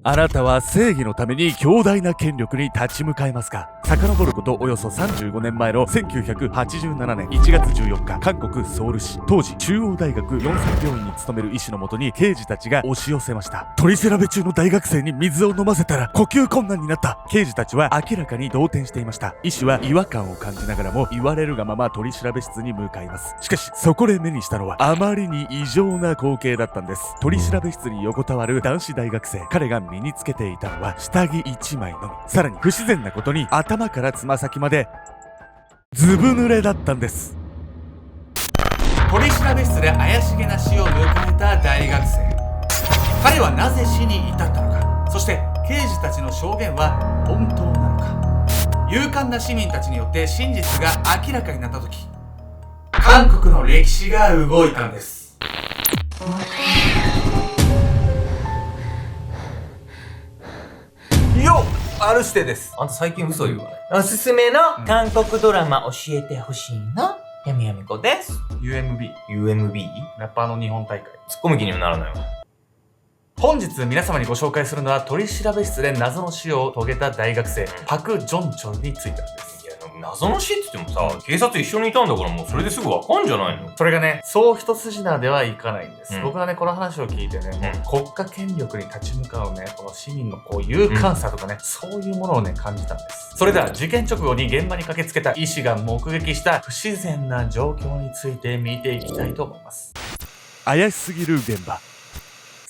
あなたは正義のために強大な権力に立ち向かいますか？遡ることおよそ35年前の1987年1月14日、韓国ソウル市、当時中央大学ヨンサン病院に勤める医師のもとに刑事たちが押し寄せました。取り調べ中の大学生に水を飲ませたら呼吸困難になった。刑事たちは明らかに動転していました。医師は違和感を感じながらも言われるがまま取り調べ室に向かいます。しかしそこで目にしたのはあまりに異常な光景だったんです。取り調べ室に横たわる男子大学生、彼が身につけていたのは下着1枚のみ。さらに不自然なことに頭からつま先までずぶ濡れだったんです。取り調べ室で怪しげな死を迎えた大学生。彼はなぜ死に至ったのか、そして刑事たちの証言は本当なのか。勇敢な市民たちによって真実が明らかになった時、韓国の歴史が動いたんです。よっ、R指定です。あんた最近嘘言うわね。おすすめの韓国ドラマ教えてほしいの、やみやみこです。 UMB? ラッパーの日本大会。ツッコミ気にもならないわ。本日皆様にご紹介するのは、取り調べ室で謎の死を遂げた大学生パク・ジョンチョルについてなんです。いや、謎の死って言ってもさ、警察一緒にいたんだからもうそれですぐわかんじゃないの？それがね、そう一筋縄ではいかないんです。うん僕がね、この話を聞いてね、国家権力に立ち向かうね、この市民のこう勇敢さとかね、そういうものをね、感じたんです。それでは事件直後に現場に駆けつけた医師が目撃した不自然な状況について見ていきたいと思います。怪しすぎる現場。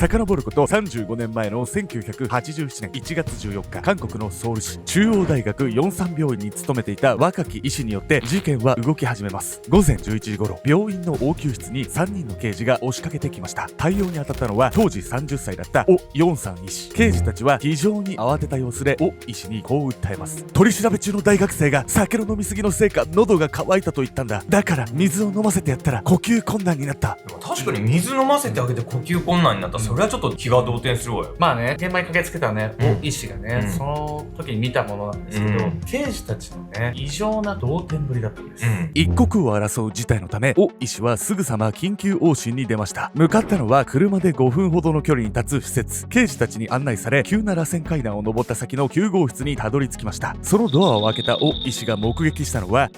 遡ること35年前の1987年1月14日、韓国のソウル市、中央大学ヨンサン病院に勤めていた若き医師によって事件は動き始めます。午前11時頃、病院の応急室に3人の刑事が押しかけてきました。対応に当たったのは当時30歳だったオ・ヨンサン医師。刑事たちは非常に慌てた様子でオ医師にこう訴えます。取り調べ中の大学生が酒の飲みすぎのせいか喉が渇いたと言ったんだ。だから水を飲ませてやったら呼吸困難になった。でも確かに水飲ませてあげて呼吸困難になったらそれはちょっと気が動転するわよ。まあね、現場に駆けつけたね、オ医師がね、その時に見たものなんですけど、刑事たちのね、異常な動転ぶりだったんです。一刻を争う事態のため、オ医師はすぐさま緊急往診に出ました。向かったのは車で5分ほどの距離に立つ施設。刑事たちに案内され、急な螺旋階段を登った先の9号室にたどり着きました。そのドアを開けたオ医師が目撃したのは、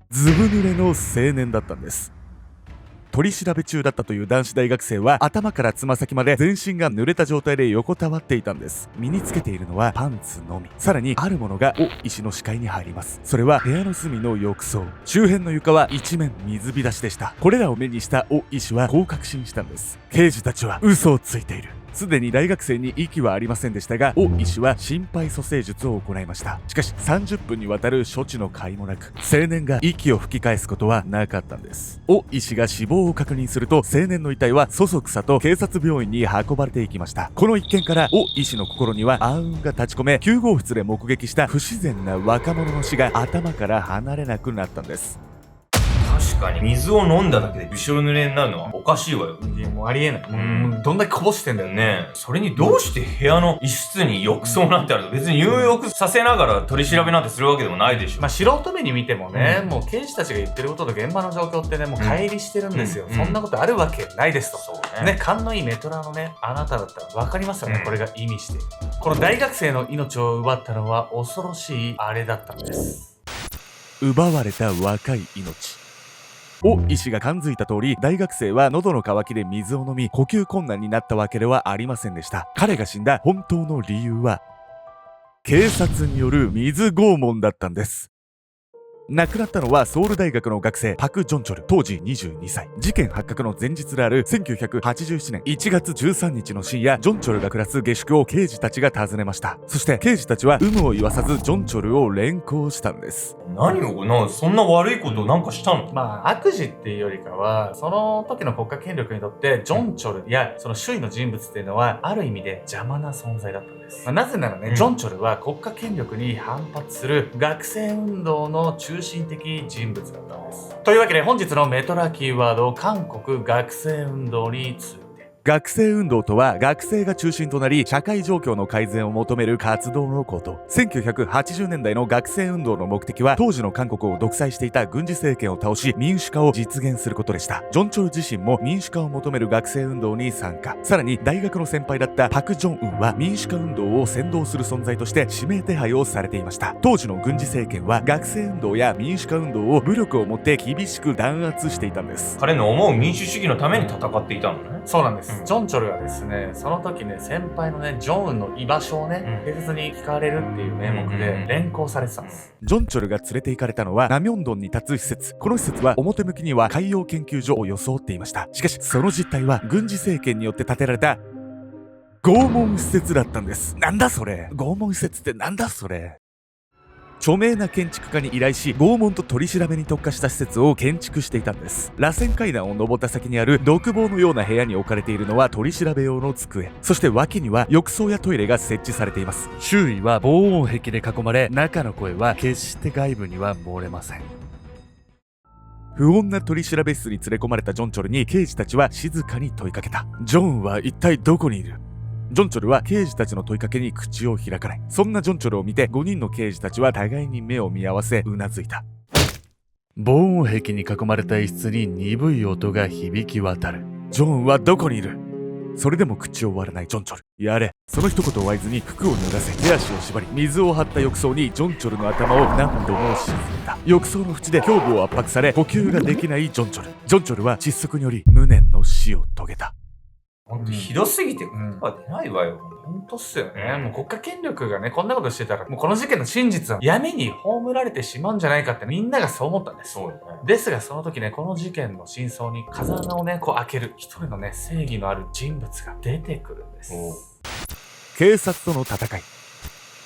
ずぶ濡れの青年だったんです。取り調べ中だったという男子大学生は頭からつま先まで全身が濡れた状態で横たわっていたんです。身につけているのはパンツのみ。さらにあるものがオ医師の視界に入ります。それは部屋の隅の浴槽。周辺の床は一面水浸しでした。これらを目にしたオ医師はこう確信したんです。刑事たちは嘘をついている。すでに大学生に息はありませんでしたが、オ医師は心肺蘇生術を行いました。しかし30分にわたる処置の甲斐もなく、青年が息を吹き返すことはなかったんです。オ医師が死亡を確認すると、青年の遺体はそそくさと警察病院に運ばれていきました。この一件からオ医師の心には暗雲が立ち込め、9号室で目撃した不自然な若者の死が頭から離れなくなったんです。確かに水を飲んだだけでびしょ濡れになるのはおかしいわよ。いや、もうありえない。もうどんだけこぼしてんだよね。ねえ、それにどうして部屋の一室に浴槽なんてあるの？別に入浴させながら取り調べなんてするわけでもないでしょ。まあ素人目に見てもね、もう刑事たちが言ってることと現場の状況ってね、もう乖離してるんですよ。そんなことあるわけないですと。そうね、勘のいいメトラのね、あなただったら分かりますよね、これが意味している。この大学生の命を奪ったのは恐ろしいあれだったんです。奪われた若い命。オ医師が感づいた通り、大学生は喉の渇きで水を飲み、呼吸困難になったわけではありませんでした。彼が死んだ本当の理由は、警察による水拷問だったんです。亡くなったのはソウル大学の学生パク・ジョンチョル、当時22歳。事件発覚の前日である1987年1月13日の深夜、ジョンチョルが暮らす下宿を刑事たちが訪ねました。そして刑事たちは有無を言わさずジョンチョルを連行したんです。何をそんな悪いことなんかしたの？まあ悪事っていうよりかは、その時の国家権力にとってジョンチョルやその周囲の人物っていうのはある意味で邪魔な存在だったんです。なぜならね、ジョンチョルは国家権力に反発する学生運動の中心的人物だったんです。というわけで本日のメトラキーワード、韓国学生運動について。学生運動とは学生が中心となり社会状況の改善を求める活動のこと。1980年代の学生運動の目的は当時の韓国を独裁していた軍事政権を倒し民主化を実現することでした。ジョンチョル自身も民主化を求める学生運動に参加。さらに大学の先輩だったパク・ジョンウンは民主化運動を先導する存在として指名手配をされていました。当時の軍事政権は学生運動や民主化運動を武力をもって厳しく弾圧していたんです。彼の思う民主主義のために戦っていたのね。そうなんです、ジョンチョルがですね、その時ね、先輩のね、ジョンウンの居場所をね、警察に聞かれるっていう名目で連行されてたんです。ジョンチョルが連れて行かれたのはナミョンドンに立つ施設。この施設は表向きには海洋研究所を装っていました。しかしその実態は軍事政権によって建てられた拷問施設だったんです。なんだそれ、拷問施設ってなんだそれ。著名な建築家に依頼し拷問と取り調べに特化した施設を建築していたんです。螺旋階段を登った先にある独房のような部屋に置かれているのは取り調べ用の机、そして脇には浴槽やトイレが設置されています。周囲は防音壁で囲まれ、中の声は決して外部には漏れません。不穏な取り調べ室に連れ込まれたジョンチョルに刑事たちは静かに問いかけた。ジョンは一体どこにいる？ジョンチョルは刑事たちの問いかけに口を開かない。そんなジョンチョルを見て5人の刑事たちは互いに目を見合わせうなずいた。防音壁に囲まれた一室に鈍い音が響き渡る。ジョンはどこにいる？それでも口を割らないジョンチョル。やれ。その一言を合図に服を脱がせ手足を縛り水を張った浴槽にジョンチョルの頭を何度も沈めた。浴槽の縁で胸部を圧迫され呼吸ができないジョンチョル。ジョンチョルは窒息により無念の死を遂げた。ほんとひどすぎて言葉出ないわよ。本当っすよね。もう国家権力がね、こんなことしてたら、もうこの事件の真実は闇に葬られてしまうんじゃないかってみんながそう思ったんです。そうよね。ですがその時ね、この事件の真相に風穴をね、こう開ける一人のね、正義のある人物が出てくるんです。警察との戦い。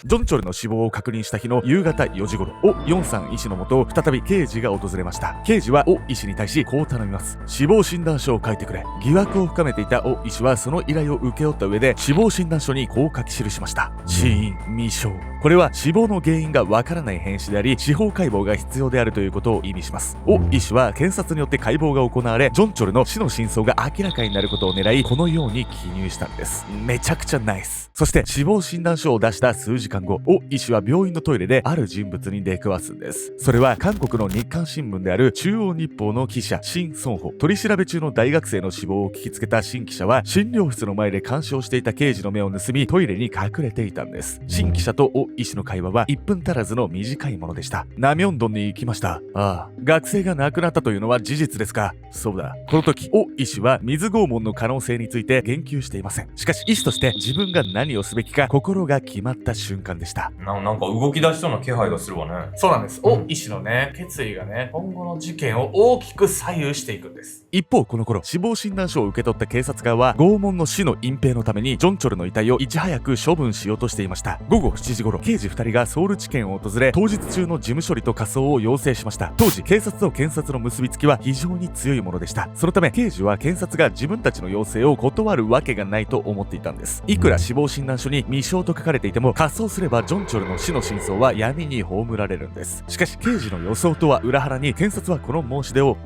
ジョンチョルの死亡を確認した日の夕方4時頃、オ・ヨンさん医師のもと再び刑事が訪れました。刑事はオ医師に対しこう頼みます。死亡診断書を書いてくれ。疑惑を深めていたオ医師はその依頼を請け負った上で死亡診断書にこう書き記しました。死因未証。これは死亡の原因がわからない変死であり司法解剖が必要であるということを意味します。オ医師は検察によって解剖が行われジョンチョルの死の真相が明らかになることを狙いこのように記入したんです。めちゃくちゃナイス。そして死亡診断書を出した数時間後、オ医師は病院のトイレである人物に出くわすんです。それは韓国の日刊新聞である中央日報の記者シン・ソンホ。取り調べ中の大学生の死亡を聞きつけたシン記者は診療室の前で監視をしていた刑事の目を盗みトイレに隠れていたんです。シン記者とオ医師の会話は1分足らずの短いものでした。ナミョンドンに行きました。ああ、学生が亡くなったというのは事実ですか？そうだ。この時オ医師は水拷問の可能性について言及していません。しかし医師として自分が何をすべきか心が決まった瞬間でした。なんか動き出しそうな気配がするわね。そうなんです。オ医師のね、決意がね、今後の事件を大きく左右していくんです。一方この頃死亡診断書を受け取った警察側は拷問の死の隠蔽のためにジョンチョルの遺体をいち早く処分しようとしていました。午後7時頃刑事2人がソウル地検を訪れ当日中の事務処理と火葬を要請しました。当時警察と検察の結びつきは非常に強いものでした。そのため刑事は検察が自分たちの要請を断るわけがないと思っていたんです。いくら死亡診断書に未証と書かれていても火葬すればジョンチョルの死の真相は闇に葬られるんです。しかし刑事の予想とは裏腹に検察はこの申し出を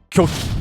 拒否。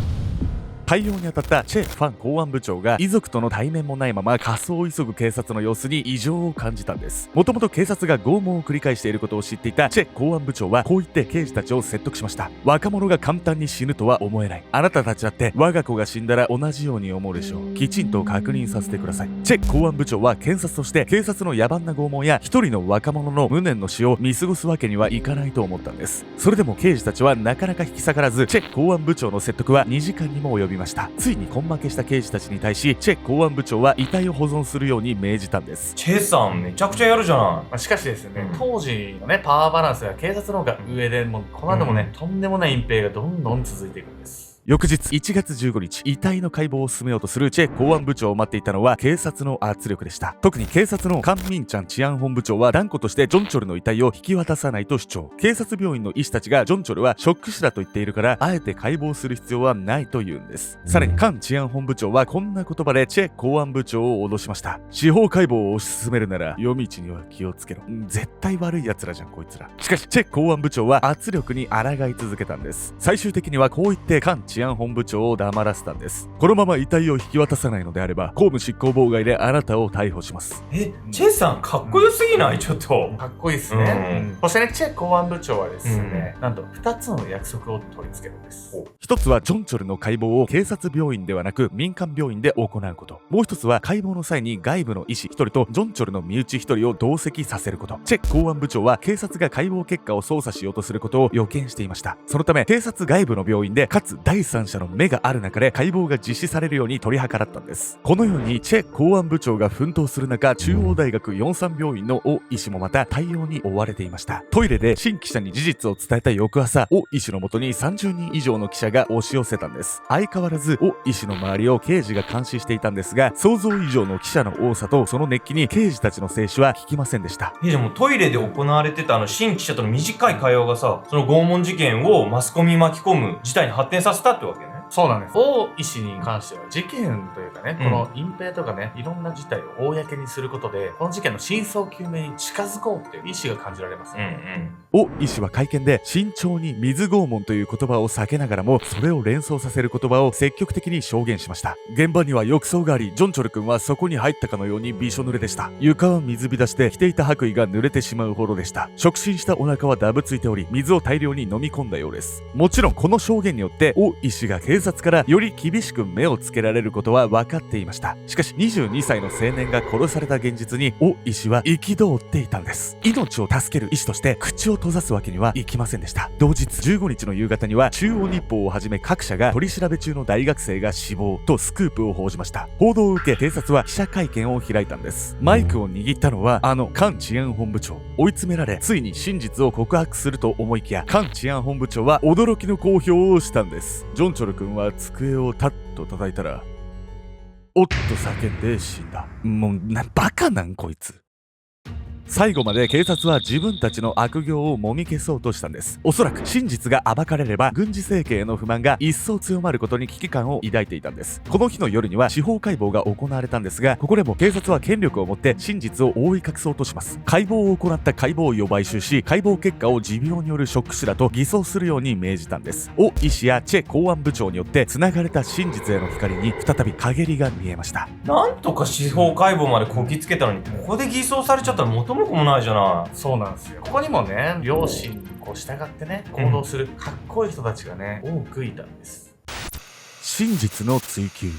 対応に当たったチェ・ファン公安部長が遺族との対面もないまま火葬を急ぐ警察の様子に異常を感じたんです。もともと警察が拷問を繰り返していることを知っていたチェ公安部長はこう言って刑事たちを説得しました。若者が簡単に死ぬとは思えない。あなたたちだって我が子が死んだら同じように思うでしょう。きちんと確認させてください。チェ公安部長は検察として警察の野蛮な拷問や一人の若者の無念の死を見過ごすわけにはいかないと思ったんです。それでも刑事たちはなかなか引き下がらずチェ公安部長の説得は2時間にも及びました。ついに根負けした刑事たちに対しチェ公安部長は遺体を保存するように命じたんです。チェさんめちゃくちゃやるじゃない。しかしですね、当時のねパワーバランスが警察の方が上でもうこの後もね、とんでもない隠蔽がどんどん続いていくんです。翌日1月15日、遺体の解剖を進めようとするチェ公安部長を待っていたのは警察の圧力でした。特に警察のカン・ミンチャン治安本部長は断固としてジョンチョルの遺体を引き渡さないと主張。警察病院の医師たちがジョンチョルはショック死だと言っているからあえて解剖する必要はないと言うんです。さらにカン治安本部長はこんな言葉でチェ公安部長を脅しました。司法解剖を推し進めるなら夜道には気をつけろ。絶対悪い奴らじゃんこいつら。しかしチェ公安部長は圧力に抗い続けたんです。最終的にはこう言ってカン治治安本部長を黙らせたんです。このまま遺体を引き渡さないのであれば公務執行妨害であなたを逮捕します。チェさんかっこよすぎない？ちょっとかっこいいですね。そしてね、チェ公安部長はですね、なんと2つの約束を取り付けるんです。一つはジョンチョルの解剖を警察病院ではなく民間病院で行うこと。もう一つは解剖の際に外部の医師1人とジョンチョルの身内1人を同席させること。チェ公安部長は警察が解剖結果を操作しようとすることを予見していました。そのため警察外部の病院でかつ第三者の目がある中で解剖が実施されるように取り計らったんです。このようにチェ公安部長が奮闘する中、中央大学ヨンサン病院のオ医師もまた対応に追われていました。トイレで新記者に事実を伝えた翌朝、オ医師のもとに30人以上の記者が押し寄せたんです。相変わらずオ医師の周りを刑事が監視していたんですが、想像以上の記者の多さとその熱気に刑事たちの静止は聞きませんでした。でもトイレで行われてた新記者との短い会話がさ、その拷問事件をマスコミに巻き込む事態に発展させたってわけね。そうなんです。王医師に関しては事件というかね、この隠蔽とかね、いろんな事態を公にすることで、この事件の真相究明に近づこうっていう意思が感じられますね。王医師は会見で慎重に水拷問という言葉を避けながらも、それを連想させる言葉を積極的に証言しました。現場には浴槽があり、ジョンチョル君はそこに入ったかのようにびしょ濡れでした。床は水浸しで着ていた白衣が濡れてしまうほどでした。触診したお腹はダブついており、水を大量に飲み込んだようです。もちろんこの証言によって王医師が警察からより厳しく目をつけられることは分かっていました。しかし22歳の青年が殺された現実に王医師は憤っていたんです。命を助ける医師として口を閉ざすわけにはいきませんでした。同日15日の夕方には中央日報をはじめ各社が取り調べ中の大学生が死亡とスクープを報じました。報道を受け警察は記者会見を開いたんです。マイクを握ったのはカン治安本部長。追い詰められついに真実を告白すると思いきや、カン治安本部長は驚きの公表をしたんです。ジョンチョル君は机をタッと叩いたら、おっと叫んで死んだ。もうバカなんこいつ。最後まで警察は自分たちの悪行をもみ消そうとしたんです。おそらく真実が暴かれれば軍事政権への不満が一層強まることに危機感を抱いていたんです。この日の夜には司法解剖が行われたんですが、ここでも警察は権力を持って真実を覆い隠そうとします。解剖を行った解剖医を買収し、解剖結果を持病によるショック死だと偽装するように命じたんです。オ医師やチェ公安部長によって繋がれた真実への光に再び陰りが見えました。なんとか司法解剖までこぎつけたのに、ここで偽装されちゃったら元も子もないじゃない。そうなんですよ。ここにもね、両親に従ってね、行動するかっこいい人たちがね、多くいたんです。真実の追求。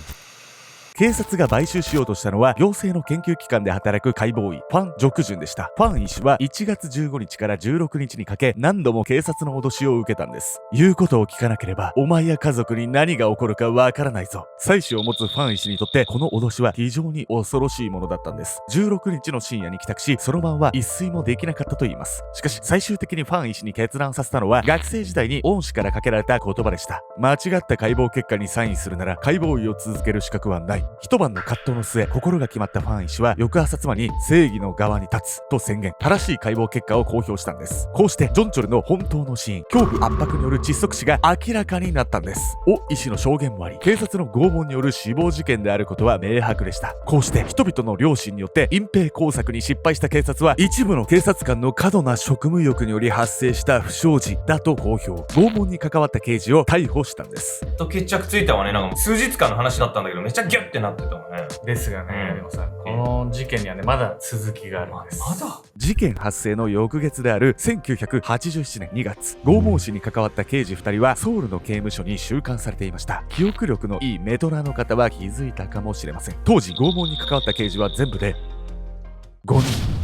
警察が買収しようとしたのは行政の研究機関で働く解剖医ファン・ジョクジュンでした。ファン医師は1月15日から16日にかけ何度も警察の脅しを受けたんです。言うことを聞かなければお前や家族に何が起こるかわからないぞ。妻子を持つファン医師にとってこの脅しは非常に恐ろしいものだったんです。16日の深夜に帰宅し、その晩は一睡もできなかったと言います。しかし最終的にファン医師に決断させたのは学生時代に恩師からかけられた言葉でした。間違った解剖結果にサインするなら解剖医を続ける資格はない。一晩の葛藤の末、心が決まったファン医師は翌朝妻に正義の側に立つと宣言。正しい解剖結果を公表したんです。こうしてジョンチョルの本当の死因、胸部圧迫による窒息死が明らかになったんです。オ医師の証言もあり、警察の拷問による死亡事件であることは明白でした。こうして人々の良心によって隠蔽工作に失敗した警察は、一部の警察官の過度な職務欲により発生した不祥事だと公表。拷問に関わった刑事を逮捕したんです。と決着ついたわね。なんかもう数日間の話だったんだけど、めっちゃギュッてなってたもんね。ですがね、でもさ、この事件にはね、まだ続きがあるんです。まだ事件発生の翌月である1987年2月、拷問死に関わった刑事2人はソウルの刑務所に収監されていました。記憶力のいいメトラの方は気づいたかもしれません。当時拷問に関わった刑事は全部で5人。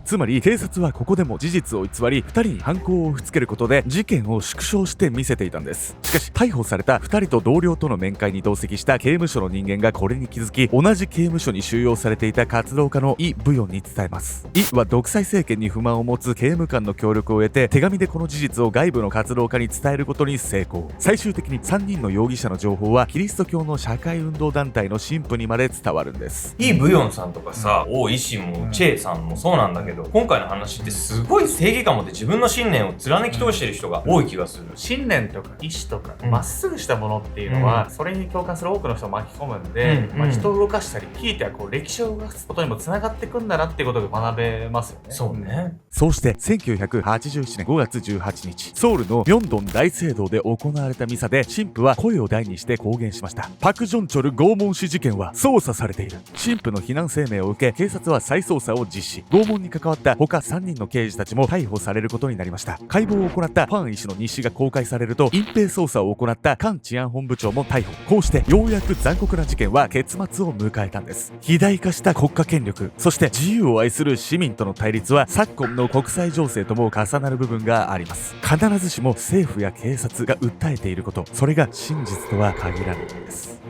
つまり警察はここでも事実を偽り2人に犯行を押し付けることで事件を縮小して見せていたんです。しかし逮捕された2人と同僚との面会に同席した刑務所の人間がこれに気づき、同じ刑務所に収容されていた活動家のイ・ブヨンに伝えます。イは独裁政権に不満を持つ刑務官の協力を得て、手紙でこの事実を外部の活動家に伝えることに成功。最終的に3人の容疑者の情報はキリスト教の社会運動団体の神父にまで伝わるんです。イ・ブヨンさんとかさ、オ医師もチェさんもそうなんだけど、ど、今回の話ってすごい正義感を持って自分の信念を貫き通してる人が多い気がする。信念とか意志とかうんまっすぐしたものっていうのは、それに共感する多くの人を巻き込むんで、うん人を動かしたり、ひいてはこう歴史を動かすことにもつながっていくんだなっていうことが学べますよね。そうね。そうして1987年5月18日、ソウルのミョンドン大聖堂で行われたミサで、神父は声を大にして公言しました。パク・ジョンチョル拷問死事件は捜査されている。神父の非難声明を受け、警察は再捜査を実施。拷問に関わった他3人の刑事たちも逮捕されることになりました。解剖を行ったファン医師の日誌が公開されると、隠蔽捜査を行ったカン治安本部長も逮捕。こうしてようやく残酷な事件は結末を迎えたんです。肥大化した国家権力、そして自由を愛する市民との対立は昨今の国際情勢とも重なる部分があります。必ずしも政府や警察が訴えていること、それが真実とは限らないんです。